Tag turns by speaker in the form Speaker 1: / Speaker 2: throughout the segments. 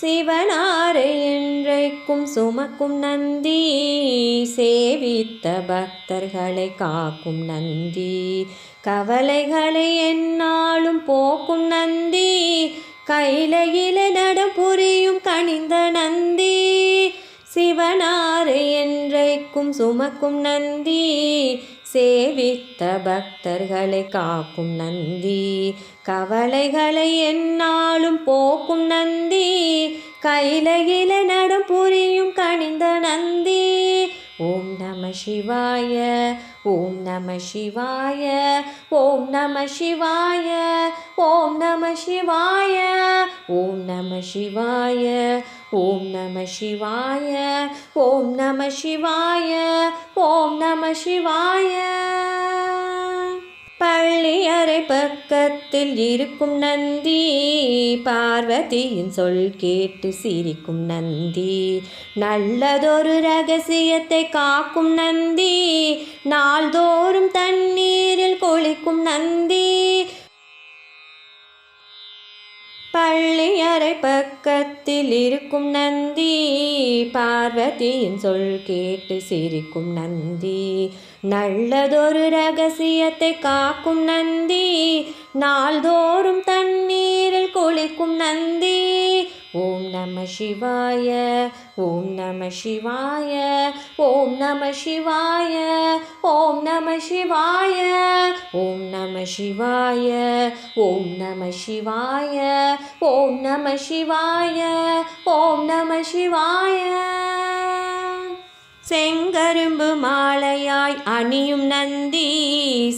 Speaker 1: சிவனாரை என்றைக்கும் சுமக்கும் நந்தி, சேவித்த பக்தர்களை காக்கும் நந்தி, கவலைகளை எந்நாளும் போக்கும் நந்தி, கைலையில நடம் புரியும் கனிந்த நந்தி, சிவனாரை என்றைக்கும் சுமக்கும் நந்தி, சேவித்த பக்தர்களை காக்கும் நந்தி, கவலைகளை எந்நாளும் போக்கும் நந்தி, கைலையில நடம் புரியும் கனிந்த நந்தி. ஓம் நம சிவாய, ஓம் நம சிவாய, ஓம் நம சிவாய, ஓம் நம சிவாய, ஓம் நம சிவாய, ஓம் நம சிவாய, ஓம் நம சிவாய, ஓம் நம சிவாய. பள்ளியறை பக்கத்தில் இருக்கும் நந்தி, பார்வதியின் சொல் கேட்டு சிரிக்கும் நந்தி, நல்லதொரு ரகசியத்தை காக்கும் நந்தி, நாள்தோறும் தண்ணீரில் குளிக்கும் நந்தி, பள்ளியறை பக்கத்தில் இருக்கும் நந்தி, பார்வதியின் சொல் கேட்டு சிரிக்கும் நந்தி, நல்லதொரு ரகசியத்தை காக்கும் நந்தி, நாள்தோறும் தண்ணீரில் குளிக்கும் நந்தி. ஓம் நம சிவாய, ஓம் நம சிவாய, ஓம் நம சிவாய, ஓம் நம சிவாய, ஓம் நம சிவாய, ஓம் நம சிவாய, ஓம் நம சிவாய, ஓம் நம சிவாய. செங்கரும்பு மாலையாய் அணியும் நந்தி,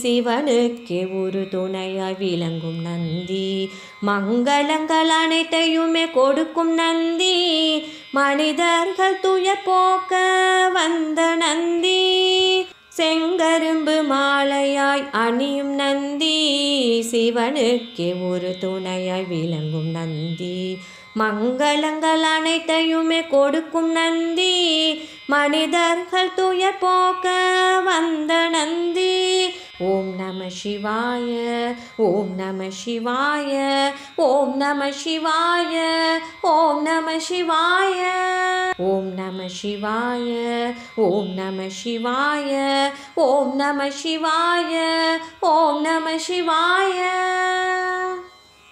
Speaker 1: சிவனுக்கே ஒரு துணையாய் விளங்கும் நந்தி, மங்களங்கள் அனைத்தையுமே கொடுக்கும் நந்தி, மனிதர்கள் துயர் போக்க வந்த நந்தி, செங்கரும்பு மாலையாய் அணியும் நந்தி, சிவனுக்கே ஒரு துணையாய் விளங்கும் நந்தி, மங்களங்கள் அனைத்தையுமே கொடுக்கும் நந்தி, மனிதர்கள் துயர் போக்க வந்த நந்தி. ஓம் நம சிவாய, ஓம் நம சிவாய, ஓம் நம சிவாய, ஓம் நம சிவாய, ஓம் நம சிவாய, ஓம் நம சிவாய, ஓம் நம சிவாய, ஓம் நம சிவாய.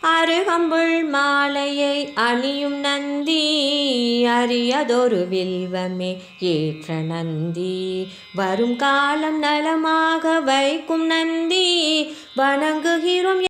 Speaker 1: அருகம்புல் மாலையை அணியும் நந்தி, அரியதொரு வில்வமே ஏற்ற நந்தி, வரும் காலம் நலமாக வைக்கும் நந்தி, வணங்குகிறோம்